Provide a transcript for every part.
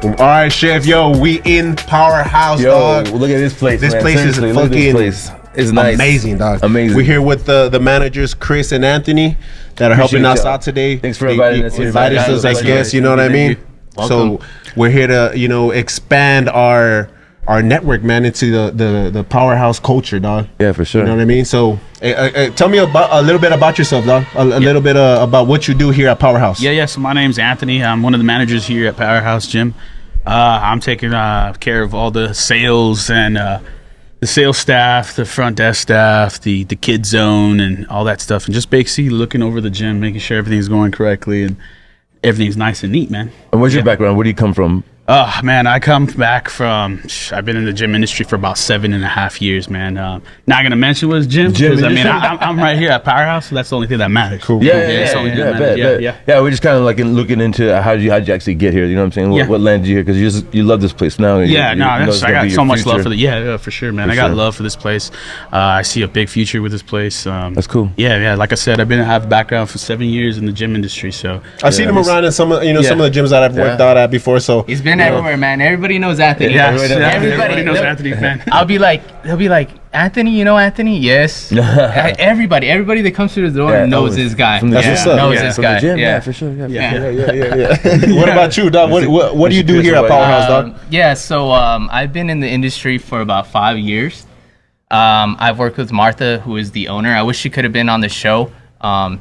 All right, Chef. Yo, we in Powerhouse, dog. Look at this place. This man. place is Seriously, fucking It's nice. Amazing, dog. Amazing. We're here with the managers, Chris and Anthony, that are helping us out today. Thanks for inviting us here. Invited us as guests, you know what I mean? So we're here to, expand our network, man, into the Powerhouse culture, dog. Yeah, for sure. You know what I mean? So tell me a little bit about yourself, dog. A little bit about what you do here at Powerhouse. Yeah. So my name's Anthony. I'm one of the managers here at Powerhouse Gym. I'm taking care of all the sales and the sales staff, the front desk staff, the kid zone, and all that stuff, and just basically looking over the gym, making sure everything's going correctly and everything's nice and neat, man. And what's your background? Where do you come from? Oh, man, I come back from, I've been in the gym industry for about 7.5 years, man. Not going to mention what's gym, because, I mean, I'm right here at Powerhouse, so that's the only thing that matters. Cool. Yeah, we're just kind of like looking into how'd you actually get here, you know what I'm saying? What landed you here? Because you love this place now. I got so much love for for sure, man. I got love for this place. I see a big future with this place. That's cool. Yeah, like I said, I have a background for 7 years in the gym industry, so. I've seen him around in some of the gyms that I've worked out at before, so. He's been everywhere, man. Everybody knows Anthony. Everybody knows Anthony, man. They'll be like, Anthony, you know Anthony? Yes. everybody that comes through the door knows this guy. That's what's up. Knows this guy. Yeah, for sure. Yeah. What about you, dog? What do you do here at Powerhouse, dog? So I've been in the industry for about 5 years. I've worked with Martha, who is the owner. I wish she could have been on the show.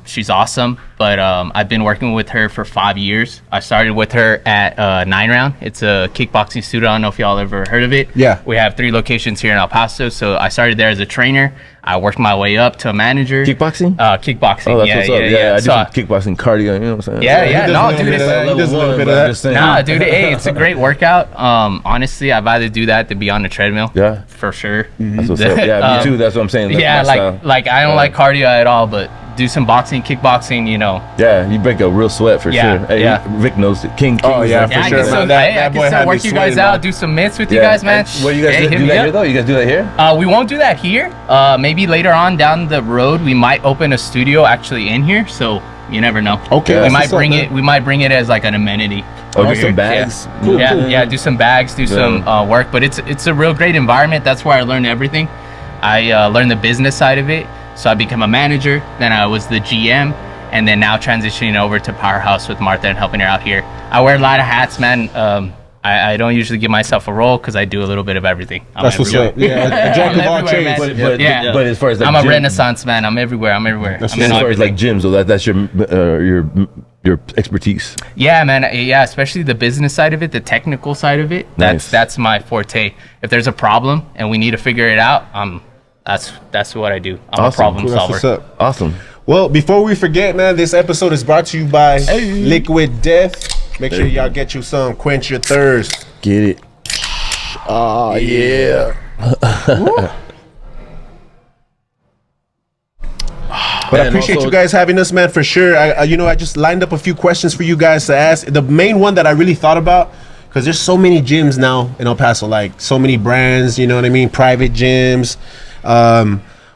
She's awesome, but I've been working with her for 5 years. I started with her at 9 Round. It's a kickboxing studio. I don't know if y'all ever heard of it. Yeah. We have 3 locations here in El Paso. So I started there as a trainer. I worked my way up to a manager. Kickboxing? Kickboxing. Oh, that's what's up. Yeah. I do some kickboxing cardio, you know what I'm saying? Yeah. No, dude, it's a little bit of that. Nah, dude, hey, it's a great workout. Honestly, I'd rather do that than be on the treadmill. Yeah. For sure. That's what's up. Yeah, me too. That's what I'm saying. That's like I don't like cardio at all, but do some boxing, kickboxing, Yeah, you break a real sweat for sure. Hey, Rick knows it. King. Oh yeah, for sure. I can still work you guys out, do some mitts with you guys, man. What you guys do that here though? You guys do that here? We won't do that here. Maybe later on down the road, we might open a studio actually in here. So you never know. Okay, we might bring it. We might bring it as like an amenity. Oh, do some bags. Cool. Do some bags, do some work. But it's a real great environment. That's where I learned everything. I learned the business side of it. So I became a manager, then I was the GM, and then now transitioning over to Powerhouse with Martha and helping her out here. I wear a lot of hats, man. I don't usually give myself a role because I do a little bit of everything. That's what's up. Yeah, a jack of all trades. But as far as like I'm a renaissance man. I'm everywhere. As far as like gyms, so that's your expertise. Yeah, man. Yeah, especially the business side of it, the technical side of it. That's my forte. If there's a problem and we need to figure it out, that's what I do. I'm a problem solver. That's what's up. Awesome. Well, before we forget, man, this episode is brought to you by Liquid Death. Make sure y'all get you some. Quench your thirst. Get it. Oh, yeah. But I appreciate you guys having us, man, for sure. I just lined up a few questions for you guys to ask. The main one that I really thought about, because there's so many gyms now in El Paso, like so many brands, you know what I mean? Private gyms.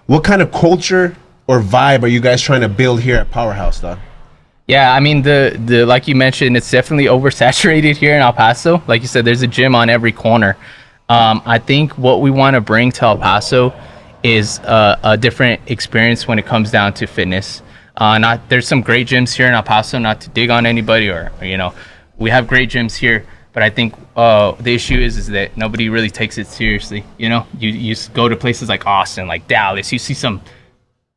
What kind of culture or vibe are you guys trying to build here at Powerhouse, though? Yeah, I mean, the like you mentioned, it's definitely oversaturated here in El Paso. Like you said, there's a gym on every corner. I think what we want to bring to El Paso is a different experience when it comes down to fitness. There's some great gyms here in El Paso, not to dig on anybody or we have great gyms here. But I think the issue is that nobody really takes it seriously. You go to places like Austin, like Dallas, you see some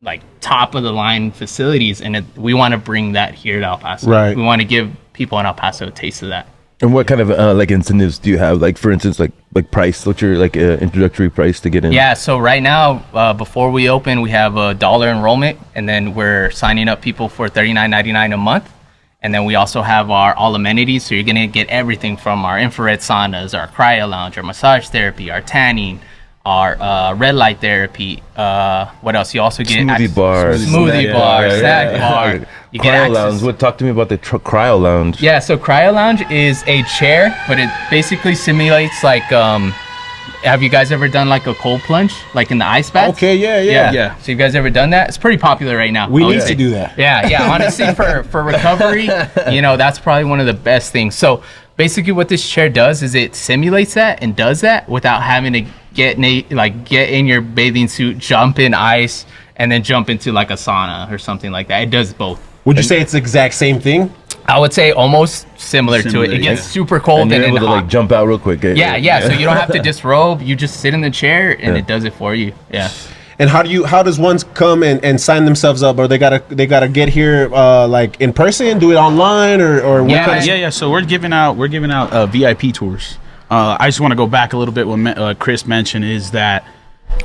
like top of the line facilities, and we want to bring that here to El Paso. Right. We want to give people in El Paso a taste of that. And what kind of like incentives do you have? Like for instance, like price. What's your like introductory price to get in? Yeah. So right now, before we open, we have $1 enrollment, and then we're signing up people for $39.99 a month. And then we also have our all amenities. So you're going to get everything from our infrared saunas, our cryo lounge, our massage therapy, our tanning, our red light therapy. What else? You also get smoothie bars, snack bar. You get cryo lounge. Talk to me about the cryo lounge. Yeah, so cryo lounge is a chair, but it basically simulates like have you guys ever done like a cold plunge, like in the ice bath? Okay, yeah. So you guys ever done that? It's pretty popular right now. We need to do that. Yeah. Honestly, for recovery, that's probably one of the best things. So basically what this chair does is it simulates that and does that without having to get in your bathing suit, jump in ice, and then jump into like a sauna or something like that. It does both. Would you say it's the exact same thing? I would say almost similar to it. It gets super cold and then you're able to like jump out real quick. Yeah. So you don't have to disrobe. You just sit in the chair and it does it for you. Yeah. And how does one come and sign themselves up, or they gotta get here like in person, do it online, or what kind of... Yeah. So we're giving out VIP tours. I just want to go back a little bit. What Chris mentioned is that,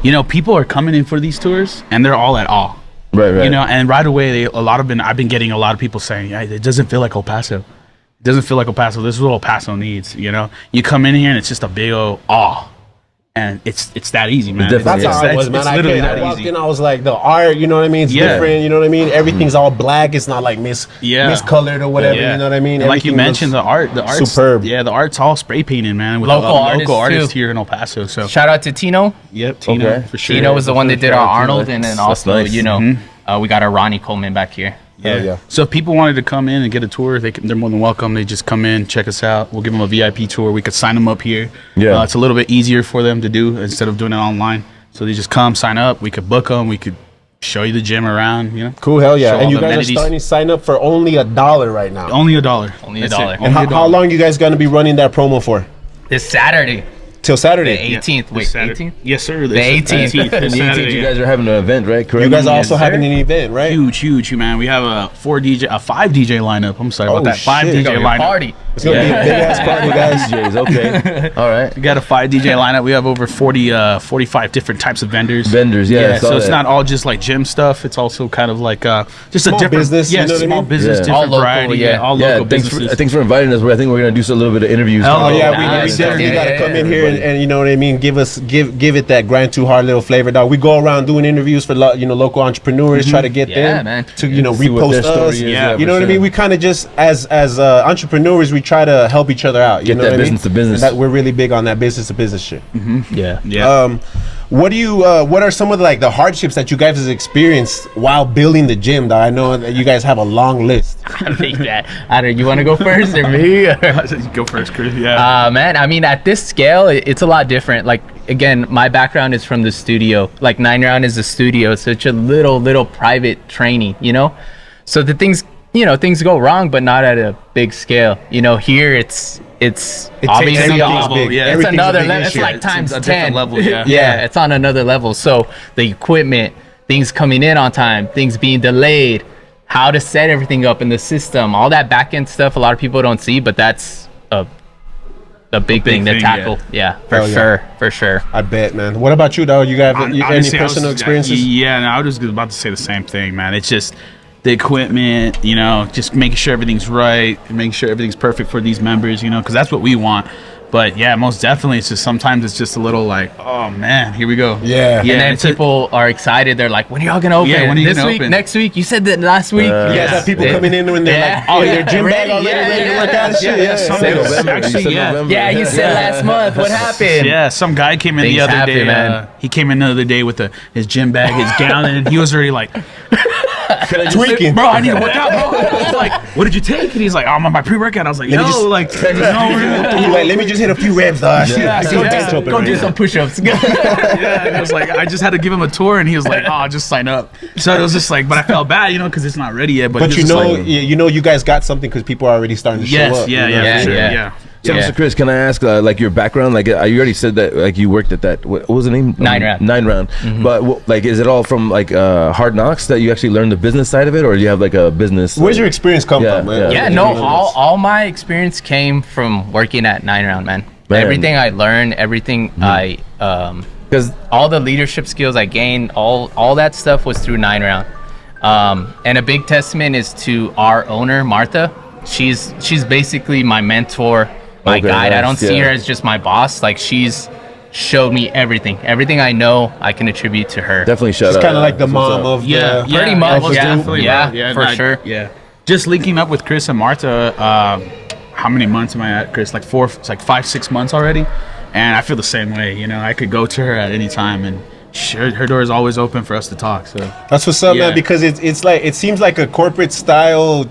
you know, people are coming in for these tours and they're all at awe. Right. You know, and right away I've been getting a lot of people saying, yeah, it doesn't feel like El Paso. It doesn't feel like El Paso. This is what El Paso needs. You know, you come in here and it's just a big old awe. And it's that easy, man. That's how I was, man. I walked in, I was like, the art, you know what I mean? It's different, you know what I mean? Everything's all black. It's not like miscolored or whatever, you know what I mean? And like you mentioned, the art's superb. Yeah, the art's all spray painted, man. With local artists here in El Paso. So shout out to Tino. Yep, Tino for sure. Tino was the one that did our Arnold, and then also, you know, we got our Ronnie Coleman back here. Yeah. So if people wanted to come in and get a tour, they're more than welcome. They just come in, check us out. We'll give them a VIP tour. We could sign them up here. Yeah. It's a little bit easier for them to do instead of doing it online. So they just come, sign up. We could book them. We could show you the gym around, you know. Cool, hell yeah. And you guys are starting to sign up for only $1 right now. Only $1. Only $1. And how long you guys going to be running that promo for? This Saturday. Till Saturday. The 18th. Wait, 18th? Yes, sir. The 18th. And the 18th, you guys are having an event, right? Correct. You guys are also having an event, right? Huge, man. We have a 5 DJ lineup. I'm sorry about that. 5 DJ lineup. Party. It's going to be a big ass party, guys. DJs, okay. All right. We got a 5 DJ lineup. We have over 45 different types of vendors. Yeah. So it's not all just like gym stuff. It's also kind of like just small a different business. Yeah, you know small business, different variety. All local businesses. Thanks for inviting us. I think we're going to do a little bit of interviews. Oh yeah, we definitely got to come in here and you know what I mean. Give it that Grind2Hard little flavor, dog. We go around doing interviews for local entrepreneurs, try to get them to repost us. You know what I mean. We kind of just as entrepreneurs, we try to help each other out. You know that business to business. We're really big on that business to business shit. Yeah. What are some of the hardships that you guys have experienced while building the gym, dog? I know that you guys have a long list. I think that. You want to go first or me? Go first, Chris. Yeah. Man, I mean, at this scale, it's a lot different. Like, again, my background is from the studio. Like, 9 Round is a studio, so it's a little private training, you know? So the things go wrong, but not at a big scale. You know, here it's obviously big. Yeah. It's another level. It's like times 10. Level, yeah, it's on another level. So the equipment, things coming in on time, things being delayed, how to set everything up in the system, all that back end stuff. A lot of people don't see, but that's a big thing to tackle. Yeah, for sure. I bet, man. What about you, though? You got any personal experiences? Yeah, no, I was just about to say the same thing, man. It's just the equipment, you know, just making sure everything's right, and making sure everything's perfect for these members, you know, because that's what we want. But yeah, most definitely, it's just sometimes it's just a little like, oh man, here we go. Yeah. And then people are excited. They're like, when are y'all gonna open? Yeah, when are you this gonna week? open? Next week? You said that last week. You guys have people coming in when they're like, oh, their gym bag already ready to work out and shit. Yeah, you said last month. What happened? Yeah, some guy came in the other day. Man. He came in the other day with his gym bag, his gown, and he was already like tweaking. Bro, I need to work out, bro. I was like, what did you take? And he's like, oh, I'm on my pre-workout. I was like, let me just hit a few reps, dog. Go do some push-ups. Yeah, and I was like, I just had to give him a tour, and he was like, oh, just sign up. So it was just like, but I felt bad, you know, because it's not ready yet. But you guys got something because people are already starting to show up. Yeah. So, Mr. Chris, can I ask, like, your background? Like, you already said that, like, you worked at that. What was the name? 9 Round. 9 Round. But, like, is it all from, like, Hard Knocks that you actually learned the business side of it, or do you have, like, a business? Where's your experience come from, man? All my experience came from working at 9 Round, man. Everything I learned, everything because all the leadership skills I gained, all that stuff was through 9 Round. And a big testament is to our owner, Martha. She's basically my mentor, my guide. I don't see her as just my boss. Like, she's showed me everything I know I can attribute to her. Definitely shout out. She's kind of like the mom of pretty much. For sure. Yeah, just linking up with Chris and Martha. How many months am I at, Chris? Like 4, it's like 5-6 months already, and I feel the same way. You know, I could go to her at any time, and her door is always open for us to talk. So that's what's up, man. Because it's like, it seems like a corporate style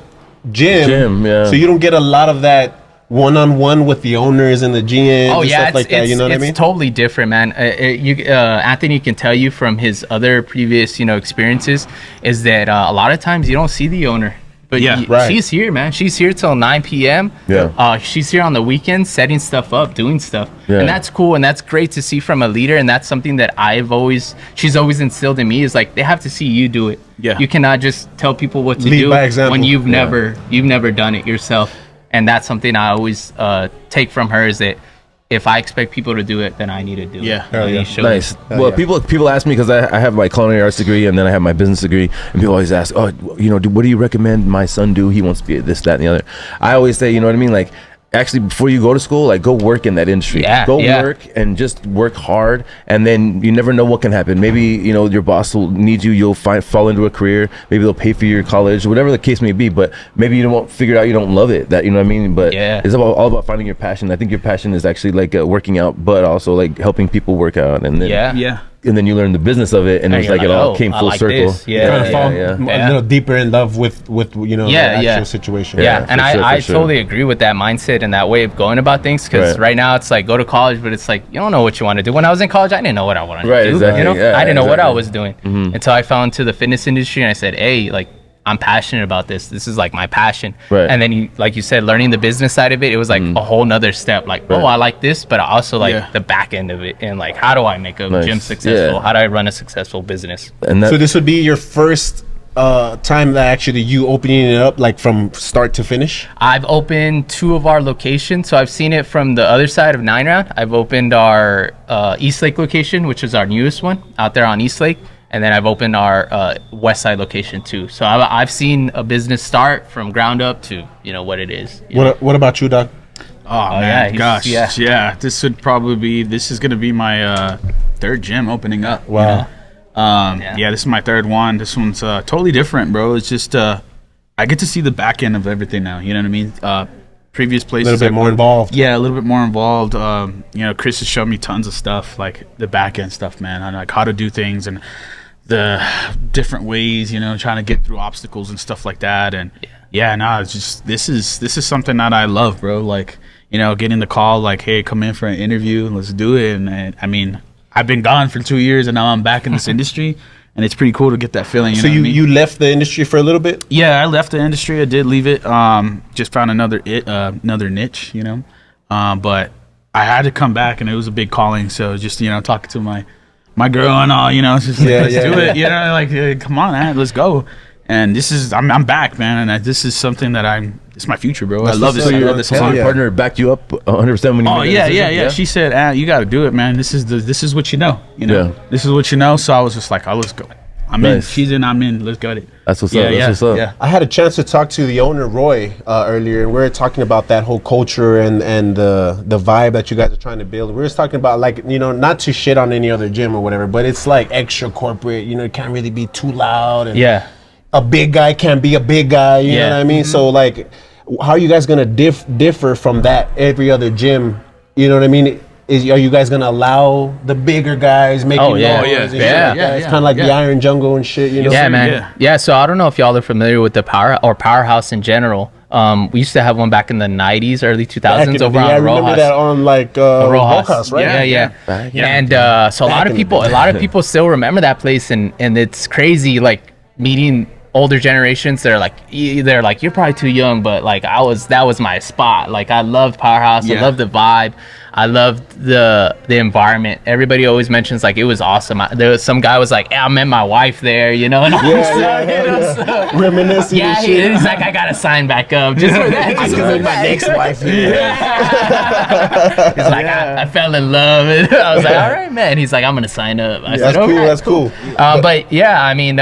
gym. So you don't get a lot of that one-on-one with the owners and the GMs and stuff like that, you know what I mean? It's totally different, man. Anthony can tell you from his other previous, experiences, is that a lot of times you don't see the owner. But she's here, man. She's here till 9 p.m. Yeah. She's here on the weekends, setting stuff up, doing stuff. Yeah. And that's cool. And that's great to see from a leader. And that's something that she's always instilled in me, is like, they have to see you do it. Yeah. You cannot just tell people what to Lead do by example. when you've never done it yourself. And that's something I always take from her, is that if I expect people to do it, then I need to do it. Yeah. Nice. Well, people ask me, because I have my culinary arts degree and then I have my business degree, and people always ask, what do you recommend my son do? He wants to be this, that, and the other. I always say, you know what I mean? Like, actually, before you go to school, like, go work in that industry. Go work and just work hard, and then you never know what can happen. Maybe, your boss will need you, you'll fall into a career, maybe they'll pay for your college, whatever the case may be, but maybe you won't figure out you don't love it, that, you know what I mean? But it's all about finding your passion. I think your passion is actually like working out, but also like helping people work out, and then and then you learn the business of it, and it's like it all came full circle. Kind of fall a little deeper in love with the actual situation. And I totally agree with that mindset and that way of going about things, because right now it's like, go to college, but it's like, you don't know what you want to do. When I was in college, I didn't know what I wanted to do. Exactly. I didn't know what I was doing until I fell into the fitness industry, and I said, hey, like, I'm passionate about this. This is like my passion. And then, like you said, learning the business side of it, it was like a whole nother step. Like, I like this, but I also like the back end of it. And like, how do I make a gym successful? How do I run a successful business? And so this would be your first time that actually you opening it up, like from start to finish? I've opened 2 of our locations. So I've seen it from the other side of 9 Round. I've opened our East Lake location, which is our newest one out there on East Lake. And then I've opened our West Side location too. So I've seen a business start from ground up to what it is. What about you, Doc? Oh man, gosh, this is gonna be my 3rd gym opening up. Wow. This is my 3rd one. This one's totally different, bro. It's just I get to see the back end of everything now. You know what I mean? Previous places, a little bit more involved. Yeah, a little bit more involved. Chris has shown me tons of stuff, like the back end stuff, man. On like how to do things and the different ways, trying to get through obstacles and stuff like that. And it's just this is something that I love, bro. Like, getting the call, like, hey, come in for an interview and let's do it. And I mean, I've been gone for 2 years and now I'm back in this industry, and it's pretty cool to get that feeling. So you left the industry for a little bit? Yeah, I left the industry. I did leave it. Just found another niche, but I had to come back, and it was a big calling. So just talking to my girl and all, it's just like, let's do it, like, come on, man, let's go. And I'm back, man, and this is something that it's my future, bro. I love this. So your partner backed you up 100% when you made that decision? Yeah. She said, you got to do it, man. This is what you know. This is what you know. So I was just like, let's go. I'm in. She's in. I'm in. Let's get it. That's what's up. That's what's up. Yeah. I had a chance to talk to the owner, Roy, earlier, and we were talking about that whole culture and the vibe that you guys are trying to build. We were talking about, like, not to shit on any other gym or whatever, but it's like extra corporate. It can't really be too loud. And a big guy can't be a big guy. You know what I mean? So, like, how are you guys gonna differ from that every other gym? You know what I mean? Are you guys gonna allow the bigger guys making noise? It's kind of like the Iron Jungle and shit, Yeah, man. Yeah. So I don't know if y'all are familiar with the Powerhouse in general. We used to have one back in the 90s, early 2000s over on Rojas. I remember that on like Rojas, right? Yeah. And so a lot of people still remember that place, and it's crazy, like, meeting older generations. They're like, you're probably too young, but like, that was my spot. Like, I loved Powerhouse. I loved the vibe. I loved the environment. Everybody always mentions, like, it was awesome. There was some guy was like, I met my wife there, and reminiscing. Yeah, he's like, I gotta sign back up just for that. Just because my next wife. He's like, I fell in love, and I was like, all right, man. He's like, I'm gonna sign up. I said, okay. That's cool. But yeah, I mean,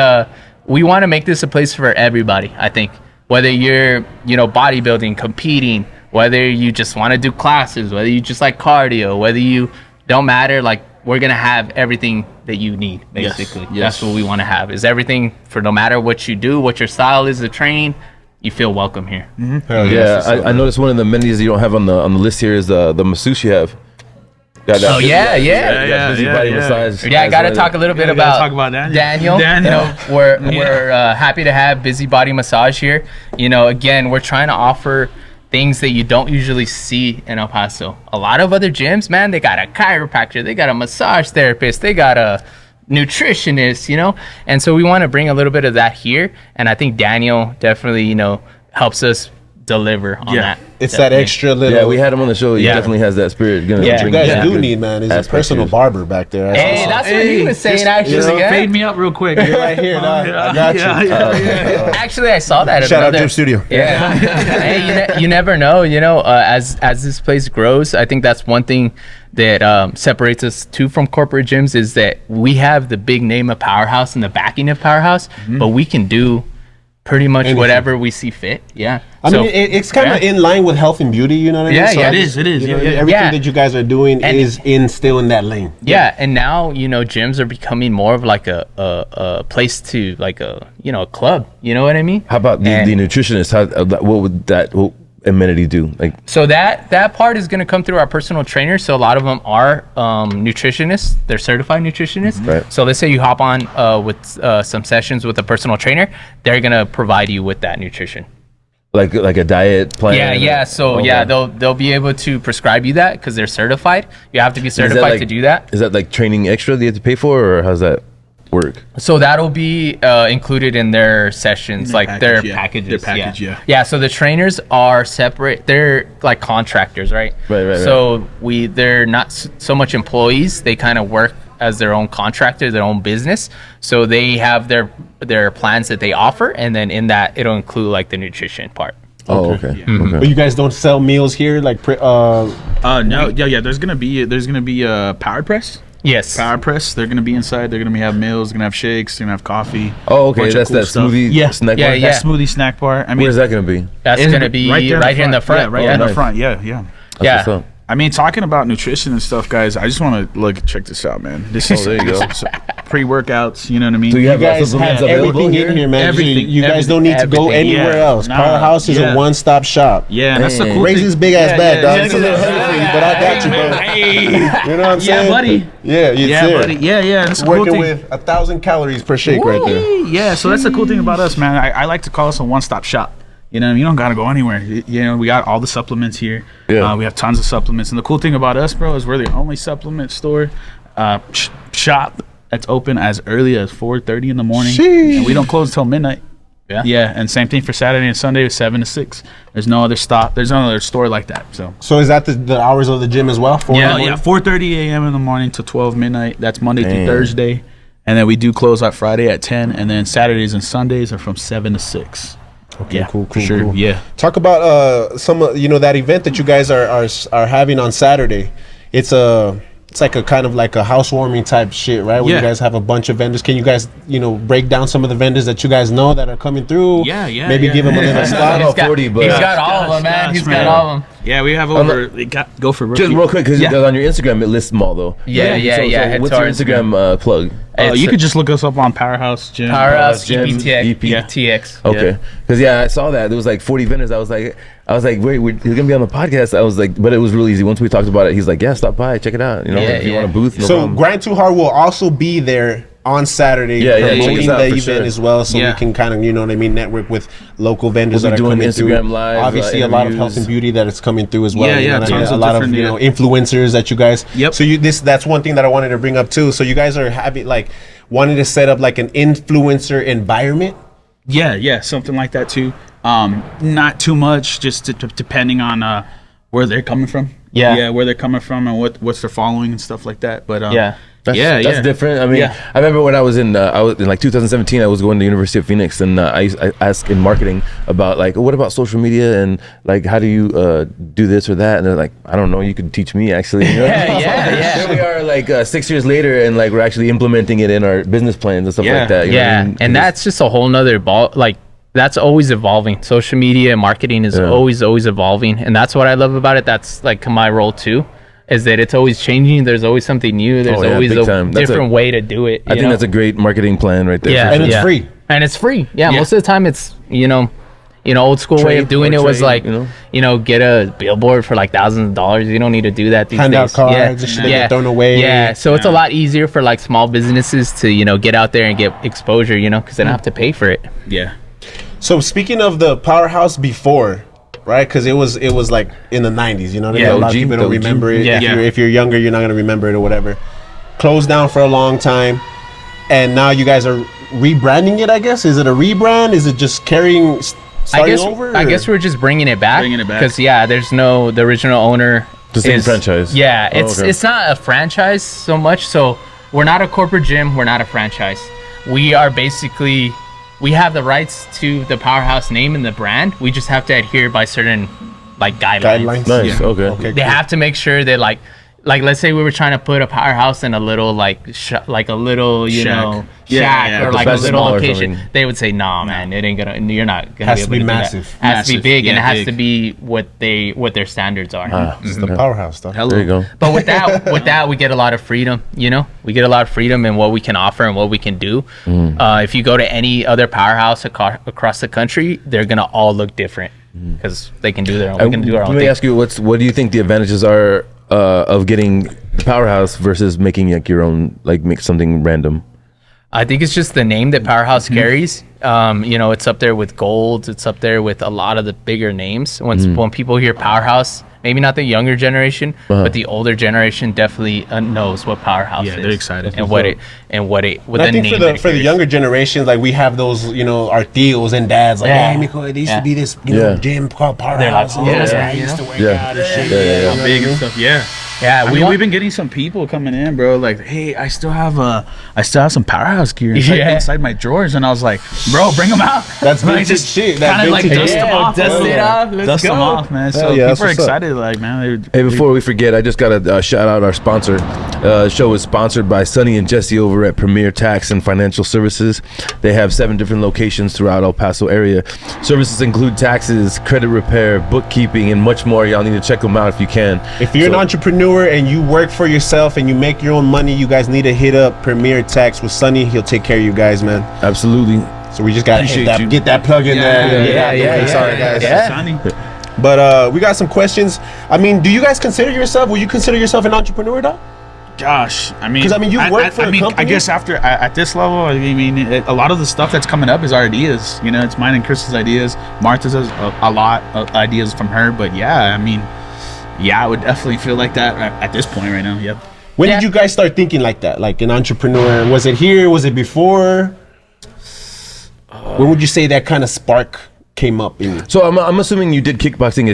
we want to make this a place for everybody. I think whether you're, bodybuilding, competing, whether you just want to do classes, whether you just like cardio, whether you don't matter, like, we're going to have everything that you need, basically. Yes. That's what we want to have, is everything for no matter what you do, what your style is of training, you feel welcome here. Mm-hmm. I noticed one of the menus you don't have on the list here is the masseuse you have. Massage. I got to talk a little bit about Daniel. We're happy to have Busy Body Massage here. Again, we're trying to offer things that you don't usually see in El Paso. A lot of other gyms, man, they got a chiropractor, they got a massage therapist, they got a nutritionist, you know? And so we want to bring a little bit of that here. And I think Daniel definitely, you know, helps us deliver on that. It's that extra little. Yeah, we had him on the show. He definitely has that spirit. What you guys do need, man, is a personal barber back there. Hey, that's what he was saying, actually. Fade me up real quick. You're right here. I got you. Actually, I saw that. Shout out to the studio. Yeah. Hey, you never know. You know, as this place grows, I think that's one thing that separates us too from corporate gyms is that we have the big name of Powerhouse and the backing of Powerhouse, but we can do pretty much whatever we see fit. Yeah. I mean, it's kind of in line with health and beauty, you know what I mean? Yeah, So yeah, it is. Everything that you guys are doing is still in that lane. Yeah, and now, you know, gyms are becoming more of like a place to, like a club. You know what I mean? How about the nutritionist? What would that amenity do? Like, so that part is going to come through our personal trainers. So a lot of them are nutritionists. They're certified nutritionists. Right. So let's say you hop on with some sessions with a personal trainer. They're going to provide you with that nutrition. Like a diet plan? Yeah. So they'll be able to prescribe you that because they're certified. You have to be certified to do that. Is that like training extra that you have to pay for, or how's that work? So that'll be included in their sessions, like their packages. Their package, Yeah, so the trainers are separate. They're like contractors, right? Right. So they're not so much employees. They kind of work as their own contractor, their own business. So they have their plans that they offer, and then in that it'll include like the nutrition part. Oh, okay. But you guys don't sell meals here, like no, yeah. There's gonna be a power press. Yes. Power press. They're gonna be inside. They're gonna have meals. They're gonna have shakes. They're gonna have coffee. Oh, okay. Bunch of That's cool that stuff. smoothie snack bar? Yeah. That smoothie snack bar. I mean, Where's that gonna be? That's going to be right here in the front. Yeah, right there in the front. Yeah. That's what's up. I mean, talking about nutrition and stuff, guys. I just want to check this out, man. This is there you go. Pre-workouts. You know what I mean? So you have guys supplements have available everything here? in here, man. Everything, You guys don't need to go everything. anywhere Yeah. else. Nah, Powerhouse is a one-stop shop. Yeah, and that's the cool Raises thing. big ass bag, dog. yeah, It's a little heavy for you, but I got you, bro. Hey, You know what I'm saying? buddy. Yeah, buddy. Yeah. That's the cool Working thing. with 1,000 calories per shake right there. Yeah, so that's the cool thing about us, man. I like to call us a one-stop shop. You know, you don't gotta go anywhere. You know, we got all the supplements here. Yeah. We have tons of supplements, and the cool thing about us, bro, is we're the only supplement store shop that's open as early as 4:30 in the morning, and we don't close until midnight. Yeah, and same thing for Saturday and Sunday, 7 to 6. There's no other stop. There's no other store like that. So is that the hours of the gym as well? 4:30 a.m. in the morning to 12 midnight. That's Monday through Thursday, and then we do close on Friday at 10, and then Saturdays and Sundays are from 7 to 6. Okay, cool. Yeah. Talk about some that event that you guys are having on Saturday. It's like a kind of like a housewarming type shit, right? Where you guys have a bunch of vendors. Can you guys break down some of the vendors that you guys know that are coming through? Yeah. Maybe give them a little spot. He's got 40, but He's got all of them, man. He's got all of them. Yeah, we have over. Go for just real quick, because on your Instagram it lists them all though. Yeah. So what's your Instagram plug? You could just look us up on Powerhouse Gym. Powerhouse Gym, EPTX. Okay, because I saw that there was like 40 vendors. I was like, wait, he's gonna be on the podcast. I was like, but it was really easy. Once we talked about it, he's like, yeah, stop by, check it out. If you want a booth. No problem. Grind2Hard will also be there on Saturday promoting the event as well, so we can kind of network with local vendors that are doing coming Instagram through. live, Obviously, a lot of health and beauty that is coming through as well. Tons a of lot of different, influencers that you guys. Yep. So that's one thing that I wanted to bring up too. So you guys are having wanting to set up like an influencer environment. Yeah, something like that too. Not too much, just depending on where they're coming from. Where they're coming from and what's their following and stuff like that. But That's different. I mean, I remember when I was in like 2017, I was going to the University of Phoenix, and I asked in marketing about what about social media and how do you do this or that, and they're like, I don't know, you could teach me actually. Here we are 6 years later, and we're actually implementing it in our business plans and stuff like that. You know what I mean? And that's just a whole nother ball. That's always evolving. Social media marketing is always evolving, and that's what I love about it. That's my role too. Is that it's always changing. There's always something new. There's always a different way to do it. I think that's a great marketing plan right there. Yeah, and it's free. And it's free. Yeah, most of the time it's old school way of doing it was get a billboard for thousands of dollars. You don't need to do that these Hand days. out cards and shit get thrown away. Yeah, so it's a lot easier for small businesses to get out there and get exposure. Because they don't have to pay for it. Yeah. So speaking of the Powerhouse before, right? Because it was like in the 90s, you know what I mean? Yeah, A lot of OG, people don't the OG. remember it. Yeah. If you're younger, you're not going to remember it or whatever. Closed down for a long time. And now you guys are rebranding it, I guess. Is it a rebrand? Is it just starting over? I guess we're just bringing it back. Bringing it back. Because, there's the original owner. The same franchise. Yeah, okay. it's not a franchise so much. So we're not a corporate gym. We're not a franchise. We are basically, we have the rights to the Powerhouse name and the brand. We just have to adhere by certain guidelines. Nice. Okay. They have to make sure that like let's say we were trying to put a Powerhouse in a little a little Shack. shack or like a Best little mall or location. something. They would say, "Nah, man, it ain't gonna. You're not gonna Has be to able be to do massive. that. Has to be Massive. big, and it Yeah, has big. to be what their standards are." It's the Powerhouse stuff. Hello. There you go. But with that, we get a lot of freedom. We get a lot of freedom in what we can offer and what we can do. If you go to any other Powerhouse across the country, they're gonna all look different because they can do their own. We can do our own Let me thing. ask you, what do you think the advantages are of getting the Powerhouse versus making like your own, like make something random? I think it's just the name that Powerhouse carries. It's up there with Gold. It's up there with a lot of the bigger names. When people hear Powerhouse, maybe not the younger generation, but the older generation definitely knows what Powerhouse is. Yeah, they're excited. and what the I think name for the younger generations, like we have those, our tios and dads, like, Yeah. hey, Mijo, there used Yeah. to be this, Yeah. gym called They're like, Powerhouse. oh, That's yeah. where I used to work Yeah. out and shit. Yeah. Big and stuff. Yeah. Yeah, We've been getting some people coming in, bro. Like, hey, I still have some Powerhouse gear inside my drawers, and I was like, bro, bring them out. That's Like, vintage just shit. That kind of like vintage dust shit. them off, dust bro. it off. Let's Dust them go. off, man. So Hell yeah, people are that's what's up. excited, like, man. Hey, before we forget, I just got to shout out our sponsor. The show is sponsored by Sonny and Jesse over at Premier Tax and Financial Services. They have 7 different locations throughout El Paso area. Services include taxes, credit repair, bookkeeping, and much more. Y'all need to check them out if you can. If you're an entrepreneur and you work for yourself and you make your own money, you guys need to hit up Premier Tax with Sonny. He'll take care of you guys, man. Absolutely. So we just got to get that plug in there. Yeah. Sorry, guys. Yeah. Sonny. But we got some questions. I mean, do you guys consider yourself, will you consider yourself an entrepreneur, dog? Gosh, I mean, 'Cause, I mean, you work for a I company? guess at this level, I mean, a lot of the stuff that's coming up is our ideas. It's mine and Chris's ideas. Martha's has a lot of ideas from her. But yeah, I mean, I would definitely feel like that at this point right now. Yep. When did you guys start thinking like that, like an entrepreneur? Was it here? Was it before? When would you say that kind of spark came up in you? So I'm assuming you did kickboxing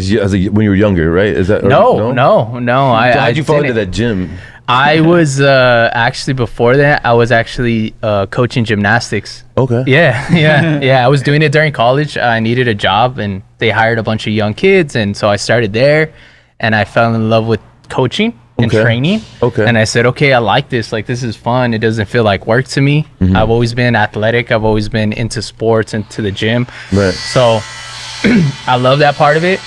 when you were younger, right? Is that No. How'd you fall into didn't. that gym? I was actually before that. I was actually coaching gymnastics. Okay. Yeah. I was doing it during college. I needed a job, and they hired a bunch of young kids, and so I started there, and I fell in love with coaching and Okay. training. Okay. And I said, okay, I like this. Like, this is fun. It doesn't feel like work to me. I've always been athletic. I've always been into sports and to the gym. Right. So I love that part of it.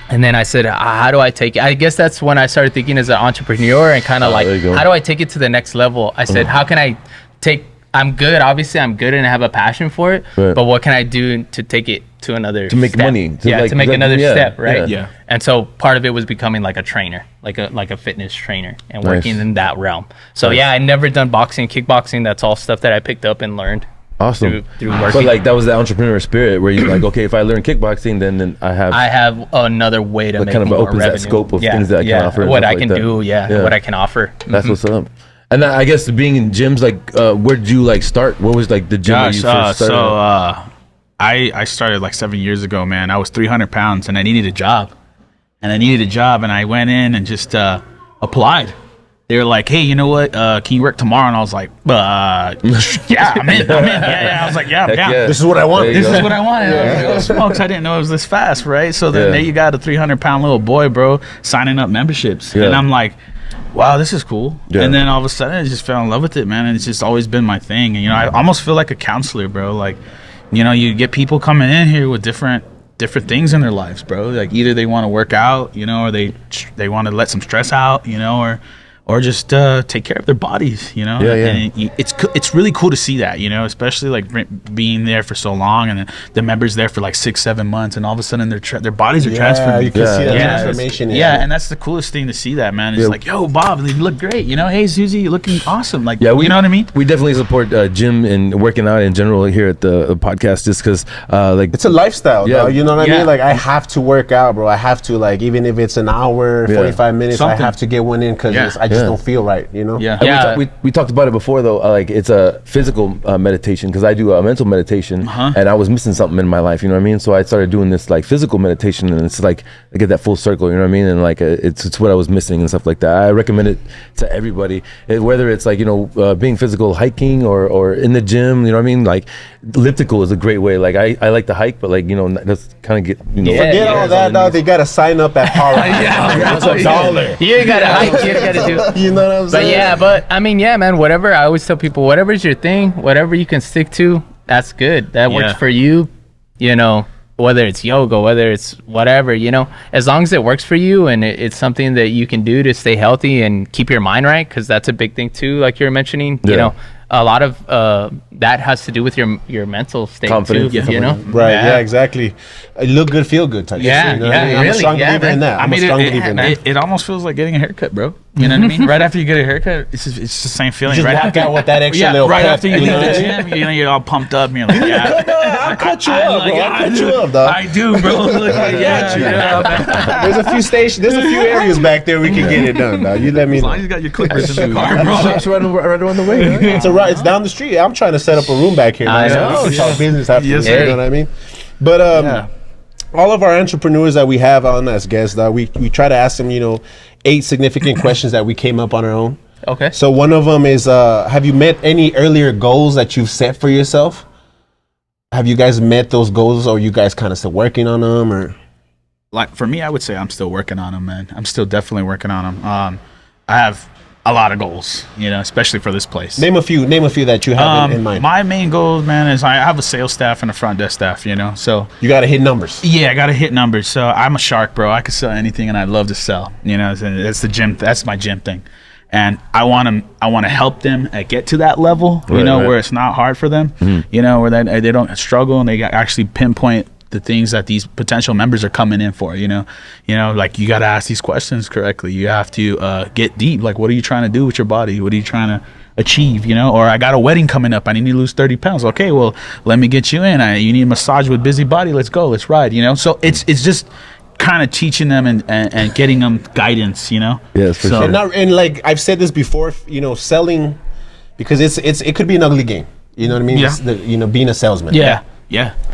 And then I said, how do I take it? I guess that's when I started thinking as an entrepreneur and kind of there you go. how do I take it to the next level? I said, how can I I'm good. Obviously, I'm good and I have a passion for it. Right. But what can I do to take it to another To make step? money, To make another step, right? Yeah. And so part of it was becoming like a trainer, like a fitness trainer and Nice. working in that realm. So yeah, I never done boxing, kickboxing. That's all stuff that I picked up and learned. Awesome. Through But working. like that was the entrepreneur spirit where you're like, okay, if I learn kickboxing, then I have another way to What make kind of more opens that revenue. scope of things that I can offer and what stuff I like can that. do, Yeah. what I can offer. That's what's up. And I guess being in gyms, like, where did you like start? What was like the gym where you first started? I started like 7 years ago, man. I was 300 pounds and I needed a job. And I went in and just applied. They were like, hey, you know what? Can you work tomorrow? And I was like, yeah, I'm in. Yeah. I was like, yeah, I'm Heck down. yeah. This is what I want. There you This go. is what I wanted. I was like, oh, smokes. I didn't know it was this fast, right? So then Yeah. there you got a 300-pound little boy, bro, signing up memberships. Yeah. And I'm like, wow, this is cool. Yeah. And then all of a sudden, I just fell in love with it, man. And it's just always been my thing. And, I almost feel like a counselor, bro. Like, you get people coming in here with different things in their lives, bro. Like either they want to work out, or they want to let some stress out, or just take care of their bodies, you know. And it's really cool to see that, you know, especially like being there for so long, and the members there for like 6-7 months, and all of a sudden their bodies are transferred. You can see that transformation. And that's the coolest thing to see that, man. It's like, yo, Bob, you look great, you know. Hey, Susie, you're looking awesome. Like, you know what I mean? We definitely support gym and working out in general here at the podcast, just because like it's a lifestyle. Dog, you know what I mean? Like, I have to work out, bro. I have to, like, even if it's an hour, 45 minutes, I have to get one in because I just don't feel right, you know? We talked about it before, though. Like, it's a physical meditation, because I do a mental meditation, and I was missing something in my life, you know what I mean? So I started doing this like physical meditation, and it's like I get that full circle, you know what I mean? And like it's what I was missing and stuff like that. I recommend it to everybody, whether it's like, you know, being physical, hiking, or in the gym, you know what I mean? Like, elliptical is a great way. Like, I like to hike, but like, you know, that's kind of get, you know, forget all that. Now they gotta sign up at Powerhouse. It's $1. You ain't gotta hike. You gotta do it. You know what I'm saying? But I mean, man, whatever. I always tell people, whatever's your thing, whatever you can stick to, that's good. That works for you, you know, whether it's yoga, whether it's whatever, you know, as long as it works for you and it's something that you can do to stay healthy and keep your mind right, because that's a big thing too, like you're mentioning, you know, a lot of that has to do with your mental state, confidence too, you know? Right, exactly. Look good, feel good type. I'm a strong believer in that. I'm a strong believer in that. It almost feels like getting a haircut, bro. You know what I mean? Right after you get a haircut, it's the same feeling. You just walk out with that extra little right pep, after you leave the gym, you know, you're all pumped up, and you're like, I'll cut you up, bro. I'll cut you up, dog. I do, bro. Look, I got you. There's a few stations, there's a few areas back there we can get it done, dog. You let me know. As long as you got your clippers in the car, bro. It's right on the way. It's down the street. I'm trying to set up a room back here. I know. We can talk business after this, you know what I mean? But all of our entrepreneurs that we have on as guests, we try to ask them, you know, 8 significant questions that we came up on our own. Okay. So one of them is, have you met any earlier goals that you've set for yourself? Have you guys met those goals, or are you guys kind of still working on them? Or like, for me, I would say I'm still working on them, man. I'm still definitely working on them. I have a lot of goals, you know, especially for this place. Name a few that you have in mind. My main goal, man, is I have a sales staff and a front desk staff, you know, so you got to hit numbers. Yeah, I got to hit numbers. So I'm a shark, bro. I could sell anything, and I love to sell, you know. That's the gym. That's my gym thing. And I want to help them get to that level, you know, where it's not hard for them, you know, where they don't struggle, and they actually pinpoint the things that these potential members are coming in for, you know, like, you got to ask these questions correctly. You have to get deep. Like, what are you trying to do with your body? What are you trying to achieve, you know? Or I got a wedding coming up. I need to lose 30 pounds. Okay, well, let me get you in. You need a massage with Busy Body. Let's go. Let's ride, you know? So it's just kind of teaching them and getting them guidance, you know? Yes, for sure. And like I've said this before, you know, selling, because it could be an ugly game. You know what I mean? Yeah. You know, being a salesman. Yeah.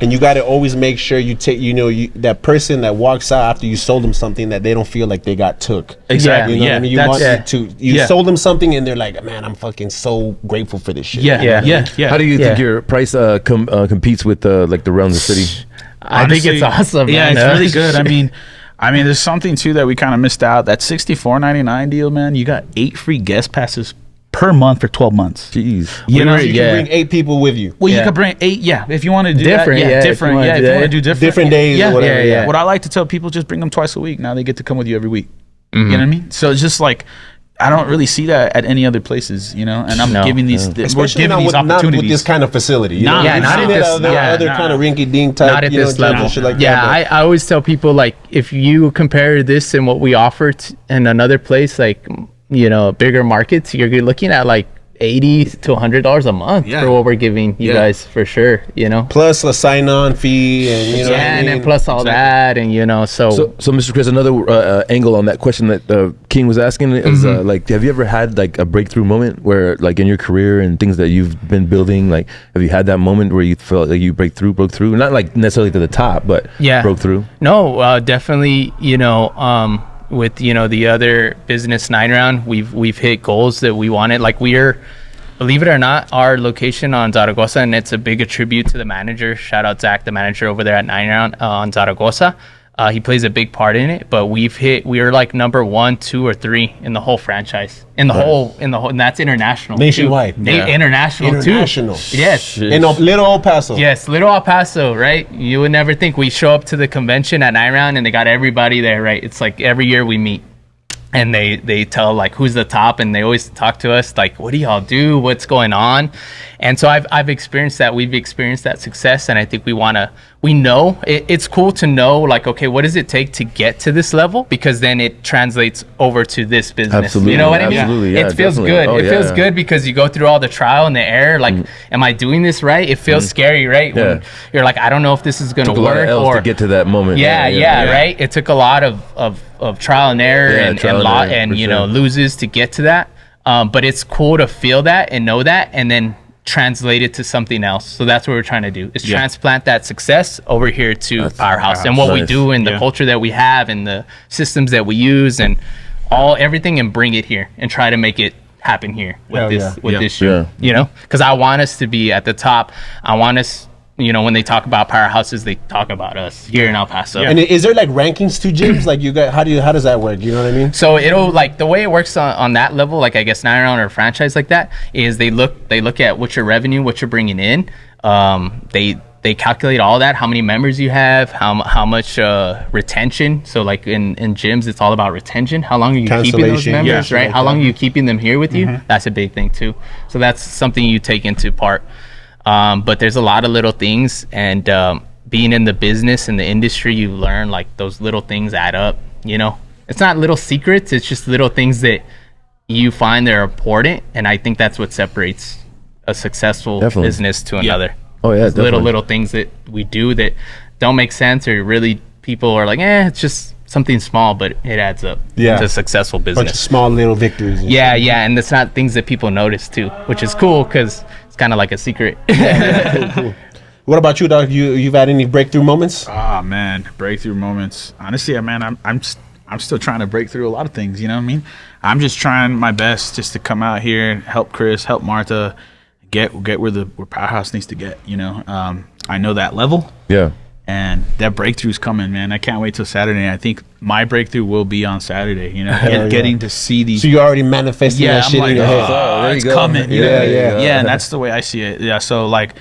And you got to always make sure you take, you know, that person that walks out after you sold them something, that they don't feel like they got took. Exactly. You know what I mean? You sold them something, and they're like, man, I'm fucking so grateful for this shit. Yeah. How do you think your price competes with like the around the city? I think it's awesome. Yeah, man. it's really good. I mean, there's something too that we kind of missed out. That $64.99 deal, man. You got 8 free guest passes per month for 12 months. Jeez. You know, you can bring 8 people with you. Well, you could bring 8, if you want to do different, that. Different. If you want to do different days or whatever. What I like to tell people, just bring them twice a week. Now they get to come with you every week. You know what I mean? So it's just like, I don't really see that at any other places, you know, and I'm giving these, especially we're giving these opportunities. Not with this kind of facility. You not at this, other kind of rinky-dink type, not at this level. Shit like that, I always tell people, like, if you compare this and what we offer in another place, like, you know, bigger markets, you're looking at like $80 to $100 a month for what we're giving you guys, for sure, you know, plus a sign-on fee, and you know, and then plus all that, and you know, so Mr. Chris, another angle on that question that King was asking is like, have you ever had like a breakthrough moment where, like, in your career and things that you've been building, like, have you had that moment where you felt like you broke through, not like necessarily to the top, but broke through? No, definitely, you know, with, you know, the other business 9 round, we've hit goals that we wanted. Like, believe it or not, our location on Zaragoza, and it's a big attribute to the manager. Shout out Zach, the manager over there at 9 round on Zaragoza. He plays a big part in it, but we are like number 1, 2, or 3 in the whole franchise, in the whole, and that's international, nationwide, international too. Yes, in little old Paso. Yes, little El Paso, right? You would never think. We show up to the convention at 9 round, and they got everybody there, right? It's like every year we meet. and they tell like who's the top, and they always talk to us like, what do y'all do, what's going on? And so I've experienced that. We've experienced that success, and I think we know it's cool to know like, okay, what does it take to get to this level, because then it translates over to this business. Absolutely, you know what I mean? absolutely, yeah, it feels definitely. good. It feels good because you go through all the trial and the error, like am I doing this right? It feels scary, right? Yeah. When you're like, I don't know if this is gonna Took a lot of work, L's or to get to that moment. yeah, right. It took a lot of trial and error, Yeah, and trial and lot error, and for you know sure. loses to get to that. But it's cool to feel that and know that, and then translate it to something else. So that's what we're trying to do, is transplant that success over here to Powerhouse, and what we Nice. do, and the culture that we have, and the systems that we use, and everything, and bring it here and try to make it happen here with this show. Yeah. You know, because I want us to be at the top. I want us, you know, when they talk about powerhouses, they talk about us here in El Paso. And is there like rankings to gyms? Like you guys, how does that work? You know what I mean? So it'll, like, the way it works on that level, like I guess 9 or a franchise like that, is they look at what's your revenue, what you're bringing in. They calculate all that, how many members you have, how much retention. So like in gyms, it's all about retention. How long are you keeping those Cancellation, members, yeah, right? like How long that. are you keeping them here with you? That's a big thing too. So that's something you take into part. But there's a lot of little things, and being in the business and the industry, you learn like those little things add up. You know, it's not little secrets, it's just little things that you find that are important, and I think that's what separates a successful Definitely. business to another. Oh yeah, Those definitely. little things that we do that don't make sense, or really people are like, it's just something small, but it adds up to a successful Bunch business. of small little victories. and Yeah, and it's not things that people notice too, which is cool because it's kind of like a secret. Cool. What about you, dog? You've had any breakthrough moments? Ah, man, breakthrough moments. Honestly, man, I'm still trying to break through a lot of things. You know what I mean? I'm just trying my best just to come out here and help Chris, help Martha, get where Powerhouse needs to get. You know, I know that level, Yeah. and that breakthrough's coming, man. I can't wait till Saturday. I think my breakthrough will be on Saturday. You know, yeah. getting to see these. So you already manifesting that I'm shit like, in your head. there you it's go. coming. you Yeah, know? yeah. yeah, and that's the way I see it. Yeah, so like,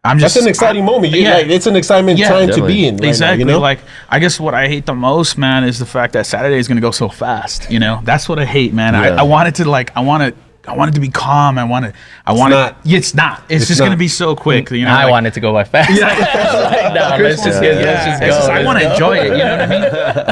I'm That's just an exciting moment. Yeah. Like, it's an excitement Yeah, time to definitely. be in. Right Exactly. Now, you know? Like, I guess what I hate the most, man, is the fact that Saturday is gonna go so fast. You know, that's what I hate, man. Yeah. I want it to I want it to be calm. I want it. not. It's not. It's just not. gonna be so quick. You know, I want it to go by fast. Let's just go. I want to enjoy it. You know what I mean?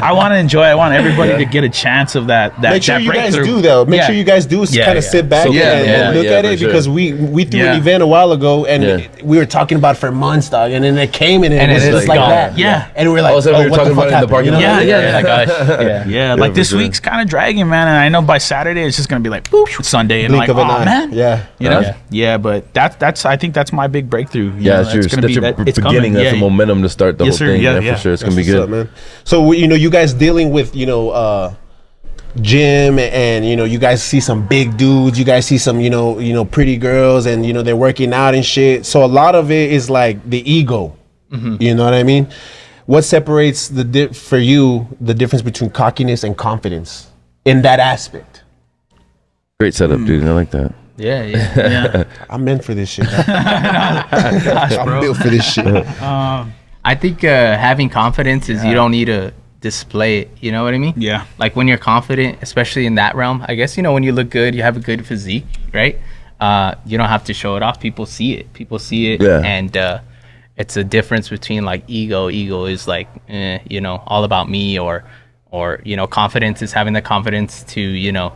I want to enjoy. I want everybody to get a chance of that. Make sure that you guys breakthrough. do though. Make Yeah. sure you guys do kind of sit back So- and look at for it sure. because we threw Yeah. an event a while ago and Yeah. we were talking about it for months, dog, and then it came and And it was it just is like gone. that. Yeah. And we were like, All of a sudden we were what talking the fuck about it in the happened? parking You know? lot. Yeah, Oh my gosh. Yeah. Yeah, like for this sure. week's kind of dragging, man, and I know by Saturday it's just gonna be like, boop, it's Sunday, and Blink like, of an oh eye. man, Yeah. you know, Yeah. yeah, but that's I think that's my big breakthrough. You Yeah, know, it's true. that's gonna That's be your that. It's beginning. coming. That's Yeah, the momentum to start the Yes, whole sir. thing. Yeah, Yeah, yeah. for sure. It's That's gonna be what's good. up, man. So you guys dealing with gym, and you guys see some big dudes, you guys see some pretty girls, and they're working out and shit. So a lot of it is like the ego. You know what I mean? What separates for you the difference between cockiness and confidence in that aspect? Great setup, dude. I like that. Yeah. yeah. I'm meant for this shit. I'm built for this shit. I think having confidence is you don't need to display it. You know what I mean? Yeah. Like when you're confident, especially in that realm, I guess, when you look good, you have a good physique, right? You don't have to show it off. People see it. Yeah. And it's a difference between like ego. Ego is like, all about me, or confidence is having the confidence to,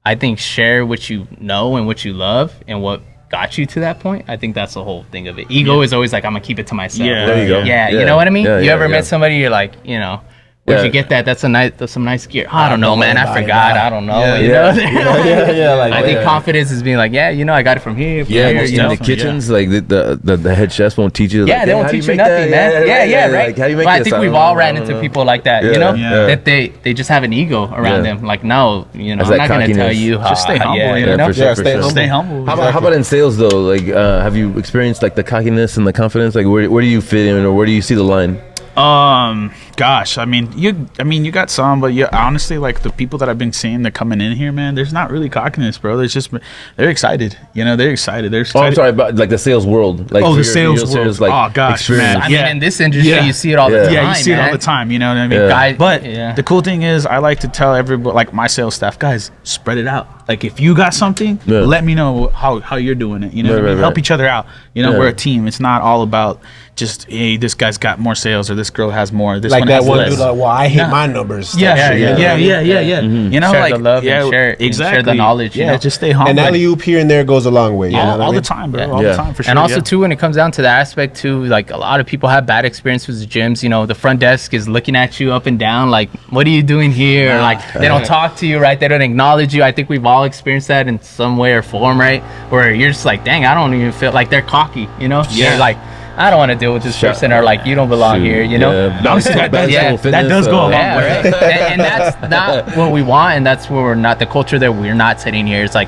I think share what you know and what you love and what got you to that point. I think that's the whole thing of it. Ego is always like, I'm gonna keep it to myself. Yeah. There you go. Yeah, Yeah. you know what I mean? Yeah, You yeah, ever yeah. met somebody, you're like, where'd Yeah. you get that? That's some nice gear. I don't know, man. I forgot. I don't know. Yeah. Yeah, like I think confidence is being like, I got it from here. From Yeah, here, in you know? the kitchens, like the head chefs won't teach you. Yeah, like, they won't how do teach you make nothing, that? man. Yeah, right. Like, how do you make But I this? think we've don't all know, ran I don't into know. people like that, Yeah. that they just have an ego around Yeah. them. Like, no, I'm Has not that gonna tell cockiness. you how. Just stay humble, Yeah, you Yeah, know? for sure, Yeah, for stay sure. humble. Stay humble. How about in sales though? Like, have you experienced like the cockiness and the confidence? Like, where do you fit in, or where do you see the line? gosh, I mean, you got some, but honestly, like the people that I've been seeing that coming in here, man, there's not really cockiness, bro. There's just they're excited. They're excited. They're excited. Oh, I'm sorry, but like the sales world. Like the sales world. Like, oh gosh, man. I mean, in this industry, you see it all the time. Yeah, you see it all the time. You know what I mean? But the cool thing is, I like to tell everybody, like my sales staff, guys, spread it out. Like if you got something, let me know how you're doing it. Help each other out. We're a team. It's not all about just, hey, this guy's got more sales or this girl has more. This like one that has one less. dude, like, well, I hate my numbers. Yeah. Mm-hmm. You know, share like the love and share exactly. share the knowledge. Just stay humble. And alley oop here and there goes a long way. All the time, bro. All the time, for sure. And also too, when it comes down to the aspect too, like a lot of people have bad experiences with gyms. The front desk is looking at you up and down, like, what are you doing here? Or, like they don't talk to you, right? They don't acknowledge you. I think we've all experienced that in some way or form, right? Where you're just like, dang, I don't even feel like they're cocky. You're like, I don't want to deal with this person, or like, you don't belong here, Honestly, that does go a long way. Right? and that's not what we want, and that's where we're not, the culture that we're not setting here. It's like,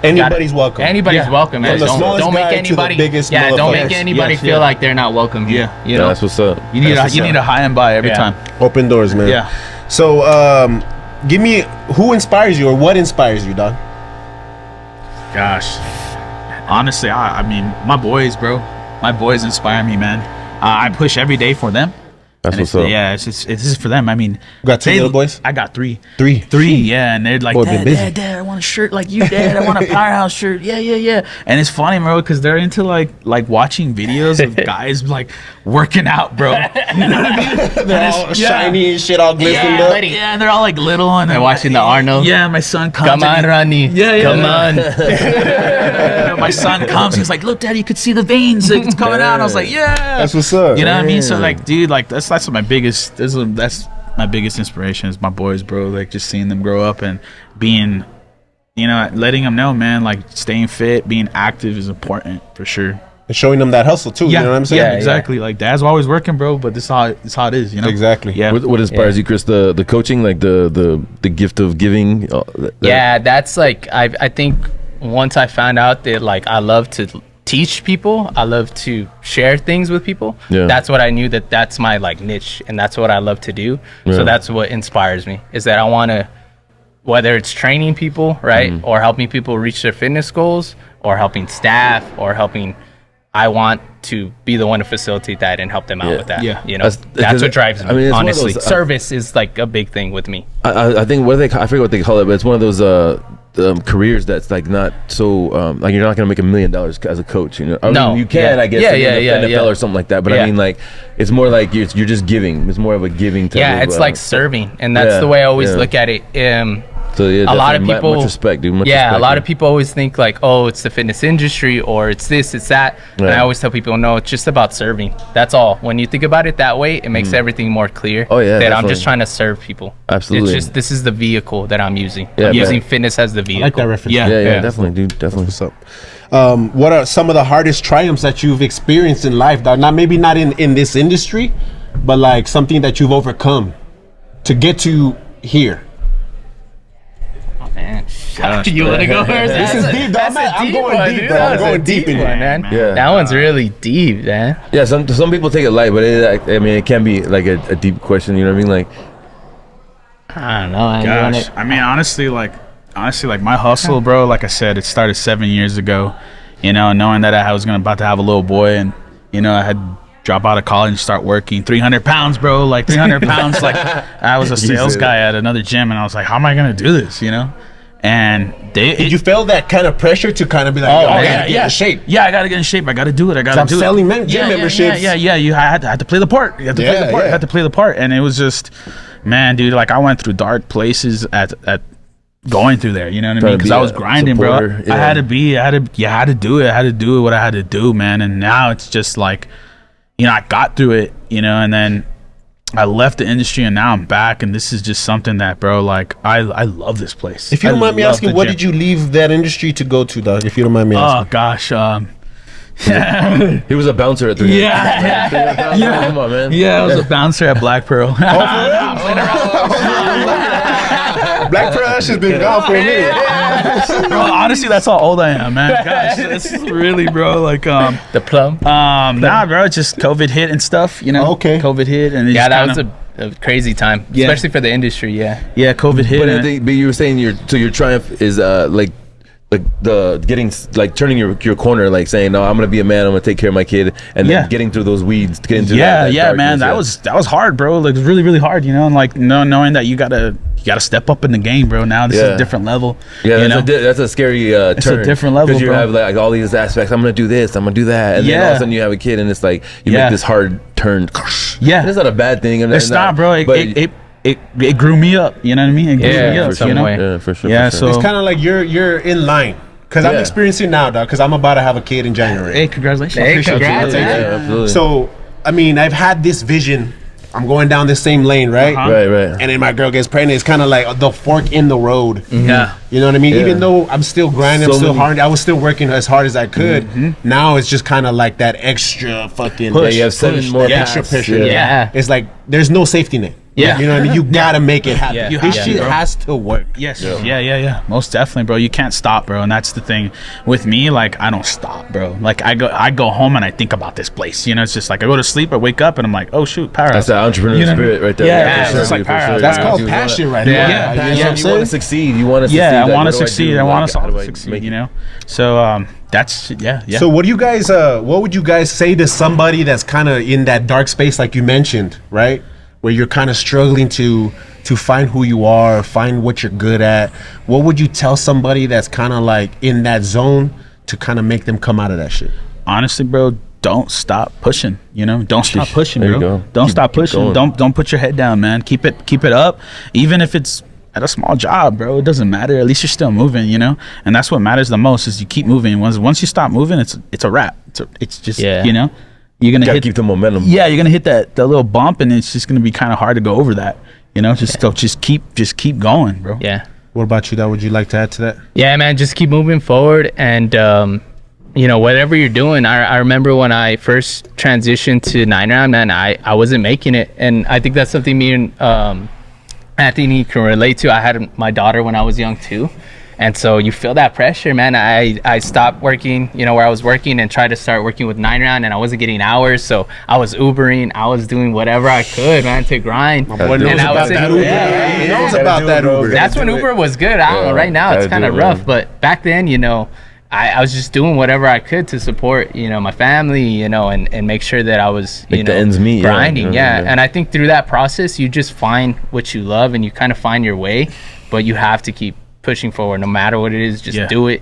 anybody's welcome. Anybody's welcome, man. Don't make anybody don't make anybody feel like they're not welcome here. That's what's up. You need a high and by every time. Open doors, man. Yeah. So give me, who inspires you, or what inspires you, dog? Gosh, honestly, I mean, my boys, bro. My boys inspire me, man. I push every day for them. That's what's up. Yeah, this is for them. I mean, you got two little boys? I got three. Three, yeah. And they're like, Dad, I want a shirt like you, Dad. I want a Powerhouse shirt. Yeah. And it's funny, bro, because they're into like watching videos of guys like working out, bro. You know what I mean? They're all shiny and shit, all glistened up. Yeah, and they're all like little, and they're watching the Arnold. Yeah, my son comes. Come on, Ronnie. Come on. My son comes. He's like, look, Dad, you could see the veins. It's coming out. I was like, yeah. That's what's up. You know what I mean? So like, dude, like that's my biggest. That's my biggest inspiration is my boys, bro. Like just seeing them grow up and being, letting them know, man, like staying fit, being active is important for sure. And showing them that hustle too. You know what I'm saying? Yeah, exactly. Like Dad's always working, bro, but this is how it is. Exactly. Yeah. What inspires you, Chris? The coaching, like the gift of giving. That's like I think once I found out that like I love to teach people, I love to share things with people. That's what I knew that's my like niche, and that's what I love to do. So that's what inspires me, is that I want to, whether it's training people, right, or helping people reach their fitness goals, or helping staff, or helping, I want to be the one to facilitate that and help them out with that. That's what drives me. I mean, honestly, service is like a big thing with me. I think I forget what they call it, but it's one of those careers that's like not so like you're not gonna make $1 million as a coach. I mean, you can, I guess, in the NFL or something like that. But I mean, like it's more like you're just giving. It's more of a giving type. Yeah, it's like serving, and that's the way I always look at it. So a lot of people, much respect, dude. A lot of people always think like, oh, it's the fitness industry, or it's this, it's that. And I always tell people, no, it's just about serving. That's all. When you think about it that way, it makes everything more clear. Oh yeah, that definitely. I'm just trying to serve people. Absolutely. It's just, this is the vehicle that I'm using. I'm using fitness as the vehicle. I like that reference. Yeah, definitely, dude. Definitely. What's up? What are some of the hardest triumphs that you've experienced in life? Maybe not in this industry, but like something that you've overcome to get to here. Man, you want to go first? This is deep. I'm going deep, bro. I'm going deep in here, man. Yeah, that one's really deep, man. Yeah, some people take it light, but it can be like a deep question. You know what I mean? Like, I don't know. Gosh, I mean, honestly, like my hustle, bro. Like I said, it started 7 years ago. Knowing that I was about to have a little boy, and I had to drop out of college and start working. 300 pounds, bro. Like 300 pounds. Like I was a sales guy at another gym, and I was like, how am I gonna do this? And did you feel that kind of pressure to kind of be like, I gotta get in shape? Yeah, I gotta get in shape. I gotta do it. I gotta do it. I'm selling gym memberships. Yeah. You had to play the part. You had to play the part. You had to play the part. And it was just, man, dude. Like I went through dark places at going through there. You know what I mean? Because I was grinding, bro. I had to do it. I had to do what I had to do, man. And now it's just like, I got through it. And then I left the industry, and now I'm back, and this is just something that, bro, like I love this place. If you don't mind me asking, what did you leave that industry to go to, dog? If you don't mind me asking. Oh gosh, he was a bouncer at 300. Yeah. Come on, man. Yeah, I was a bouncer at Black Pearl. Black Pearl has been gone for a minute. Bro, honestly, that's how old I am, man. Gosh, this is really, bro, like the plum. Nah, bro, just COVID hit and stuff. Okay. COVID hit, and that was a a crazy time, Yeah. especially for the industry. Yeah. Yeah, COVID hit. But, I and- think, but you were saying your triumph is like the getting like turning your corner, like saying, no, I'm gonna be a man, I'm gonna take care of my kid, and then Yeah. getting through those weeds, getting through yeah, that yeah, man, darkness, that was hard, bro. Like, it was really, really hard, you know, and like knowing that you gotta step up in the game, bro. Now this is Yeah. a different level. Yeah, you know? that's a scary It's a turn. different level, because you bro. have like all these aspects. I'm gonna do this, I'm gonna do that, and then all of Yeah. a sudden you have a kid, and it's like you Yeah. make this hard turn. Yeah. And it's not a bad thing. And It's not, bro. It grew me up. You know what I mean? It grew Yeah, me up. for some You know? way. Yeah, for sure. Yeah, for sure. so- It's kind of like you're in line. Because I'm Yeah. experiencing now, dog, because I'm about to have a kid in January. Hey, congratulations. Hey, Appreciate congrats, you. man. Yeah, absolutely. So, I mean, I've had this vision. I'm going down this same lane, right? Uh-huh. right. And then my girl gets pregnant. It's kind of like the fork in the road. Yeah. You know what I mean? Yeah. Even though I'm still grinding, So I'm still many- hard. I was still working as hard as I could. Now it's just kind of like that extra fucking Yeah, you have 7 more that extra paths. pressure. Yeah. It's like there's no safety net. Yeah. You know what I mean? You gotta make it happen. Yeah. You This have shit to, bro. has to work. Yes. Yeah. Most definitely, bro. You can't stop, bro. And that's the thing with me. Like, I don't stop, bro. Like, I go home and I think about this place. You know, it's just like I go to sleep, I wake up, and I'm like, oh shoot, Powerhouse. That's that entrepreneur You know what I spirit mean? right there. Yeah, for sure, it's like dude, for Powerhouse. sure. That's Yeah. called You passion, wanna- right? Yeah. there. Yeah. You know what I'm You want to saying? succeed. You want to succeed. Yeah, I Like, want what to do succeed. do? I want Like, us how all do to I succeed. make You it? know. So that's yeah. So what do you guys what would you guys say to somebody that's kind of in that dark space like you mentioned, right? Where you're kind of struggling to find who you are, find what you're good at. What would you tell somebody that's kind of like in that zone to kind of make them come out of that shit? honestly, bro, don't stop pushing. You know, don't stop pushing, There you bro. go. Don't Keep- stop keep pushing. going. Don't put your head down, man. Keep it up, even if it's at a small job, bro. It doesn't matter. At least you're still moving, you know. And that's what matters the most is you keep moving. Once you stop moving, it's a wrap. It's just Yeah. you know, you're gonna Gotta hit keep the momentum. Yeah, you're gonna hit that little bump, and it's just gonna be kind of hard to go over that. You know, just keep going, bro. Yeah. What about you, that would you like to add to that? Yeah, man, just keep moving forward. And, you know, whatever you're doing, I remember when I first transitioned to 9-round, man, I wasn't making it. And I think that's something me and Anthony can relate to. I had my daughter when I was young, too. And so you feel that pressure, man. I stopped working, you know, where I was working and tried to start working with 9-round, and I wasn't getting hours. So I was Ubering. I was doing whatever I could, man, to grind. My boy knows And I about was that in- Uber. yeah, He yeah. knows Gotta about do it, that bro. Uber. That's when do it. Uber was good. I don't know. Right now, it's gotta kind do of it, rough. man. But back then, you know, I was just doing whatever I could to support, you know, my family, you know, and make sure that I was, you Make know, the ends meet, yeah. grinding. Yeah. Yeah. And I think through that process, you just find what you love and you kind of find your way. But you have to keep pushing forward no matter what it is. Just Yeah. do it,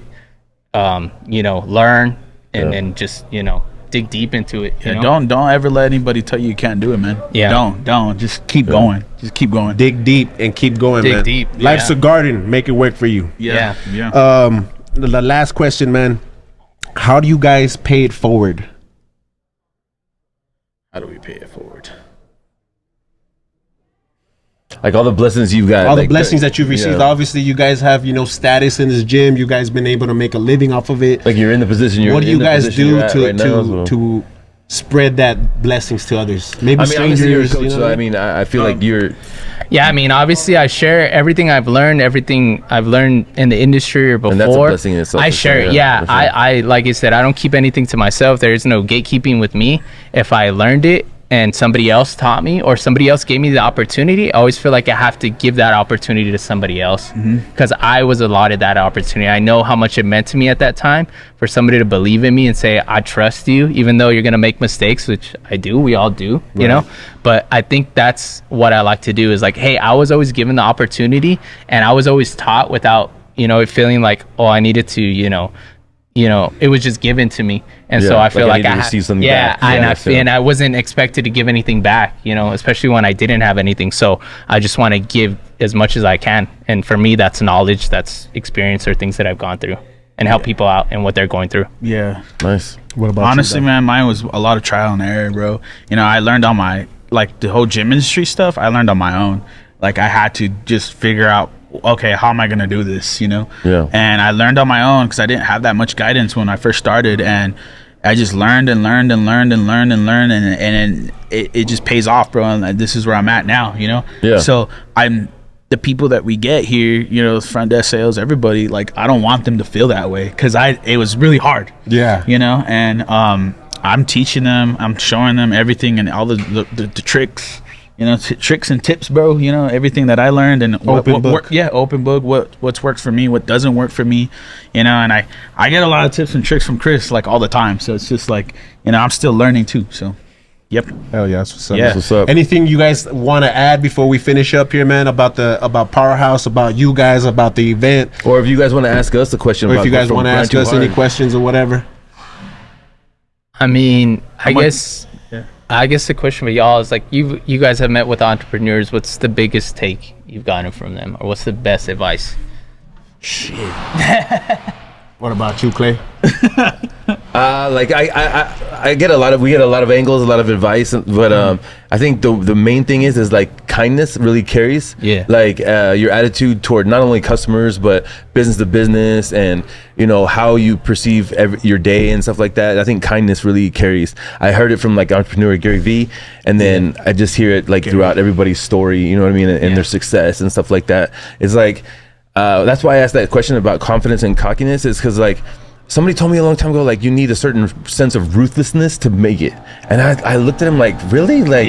you know, learn and Yeah. then just, you know, dig deep into it. You Yeah, know? don't ever let anybody tell you you can't do it, man. Yeah. Don't. Just keep going. Just keep going. Dig deep and keep going, Dig man. deep, Life's yeah. a garden. Make it work for you. Yeah. The last question, man. How do you guys pay it forward? How do we pay it forward? Like all the blessings you've got. All the like, blessings that you've received. yeah. Obviously, you guys have, you know, status in this gym. You guys been able to make a living off of it. Like you're in the position you're What do in you the guys position do you're at to right now, so- to spread that blessings to others? Maybe I mean, obviously you're a strangers. coach, You know so what I mean, I feel like you're. Yeah, I mean, obviously, I share everything I've learned in the industry or before. And that's a blessing in itself, I for share, sure, yeah. for sure. I like I said, I don't keep anything to myself. There is no gatekeeping with me. If I learned it and somebody else taught me or somebody else gave me the opportunity, I always feel like I have to give that opportunity to somebody else because I was allotted that opportunity. I know how much it meant to me at that time for somebody to believe in me and say, I trust you, even though you're going to make mistakes, which I do. We all do, you know? But I think that's what I like to do is like, hey, I was always given the opportunity and I was always taught without, you know, it feeling like, oh, I needed to, you know, it was just given to me. And so Yeah, I feel like I like need to I receive something yeah, back. and Yeah, I so- and I wasn't expected to give anything back, you know, especially when I didn't have anything. So I just want to give as much as I can. And for me, that's knowledge, that's experience or things that I've gone through and help people out and what they're going through. Yeah. Nice. What about Honestly, man, mine was a lot of trial and error, bro. You know, I learned on my, like, the whole gym industry stuff, I learned on my own. Like, I had to just figure out, okay, how am I going to do this, you know? Yeah. And I learned on my own because I didn't have that much guidance when I first started. And I just learned and learned. And it just pays off, bro. And this is where I'm at now, you know? Yeah. So the people that we get here, you know, front desk sales, everybody, like, I don't want them to feel that way because it was really hard. Yeah. You know, and I'm teaching them, I'm showing them everything and all the tricks, tricks and tips, bro. Everything that I learned and Open book. open book. What's worked for me, what doesn't work for me, and I get a lot of tips and tricks from Chris like all the time. So it's just like I'm still learning too. So, yep. Hell yeah, that's what's up. Yeah. That's what's up. Anything you guys want to add before we finish up here, man? About Powerhouse, about you guys, about the event, Or if you guys want to ask us a question, or about if you guys want to ask us any Grind2Hard. questions or whatever. I mean, I guess the question for y'all is like, you guys have met with entrepreneurs. What's the biggest take you've gotten from them, or what's the best advice? What about you, Clay? Like we get a lot of angles, a lot of advice, but I think the main thing is like kindness really carries. Yeah. Like your attitude toward not only customers but business to business, and how you perceive your day and stuff like that. I think kindness really carries. I heard it from like entrepreneur Gary Vee, and then I just hear it like throughout everybody's story. You know what I mean, and their success and stuff like that. It's like that's why I asked that question about confidence and cockiness, is because like, somebody told me a long time ago, like, you need a certain sense of ruthlessness to make it. And I looked at him like, really? Like,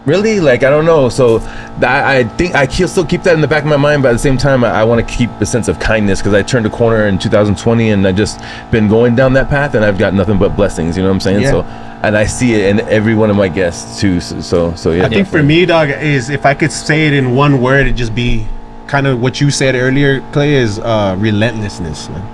really? Like, I don't know. So I think I still keep that in the back of my mind, but at the same time, I want to keep a sense of kindness, because I turned a corner in 2020 and I just been going down that path, and I've got nothing but blessings, you know what I'm saying? Yeah. So, and I see it in every one of my guests too. So yeah. I think for me, dog, is if I could say it in one word, it'd just be kind of what you said earlier, Clay, is relentlessness, man.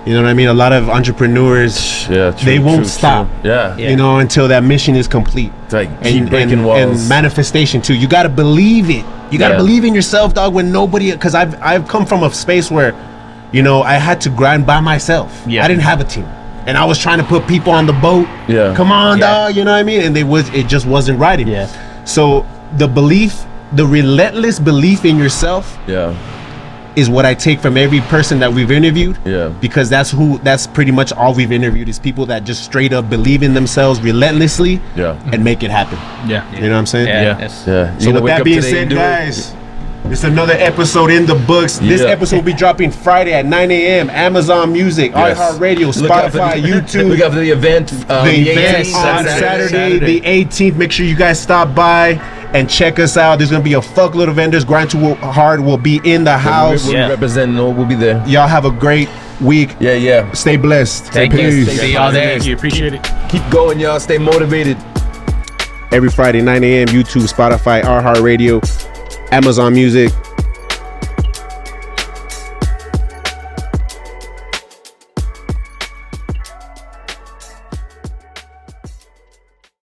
You know what I mean? A lot of entrepreneurs, they won't stop. Yeah. Until that mission is complete. It's like keep breaking walls. And manifestation too. You got to believe it. You got to believe in yourself, dog. When nobody, because I've come from a space where, I had to grind by myself. Yeah. I didn't have a team, and I was trying to put people on the boat. Yeah. Come on, dog. You know what I mean? And it just wasn't right anymore. Yeah. So the relentless belief in yourself. Yeah. Is what I take from every person that we've interviewed. Yeah. Because that's pretty much all we've interviewed, is people that just straight up believe in themselves relentlessly. Yeah. And make it happen. Yeah. You know what I'm saying? Yeah. So with that being said, guys, it's another episode in the books. This episode will be dropping Friday at 9 a.m. Amazon Music, iHeartRadio, Spotify, YouTube. Look out for the event. The event on Saturday the 18th. Make sure you guys stop by and check us out. There's gonna be a fuckload of vendors. Grind2Hard will be in the house. We'll represent. We'll be there. Y'all have a great week. Yeah. Stay blessed. Thank you. See y'all there. Thank you. Appreciate it. Keep going, y'all. Stay motivated. Every Friday, 9 a.m. YouTube, Spotify, iHeartRadio, Amazon Music.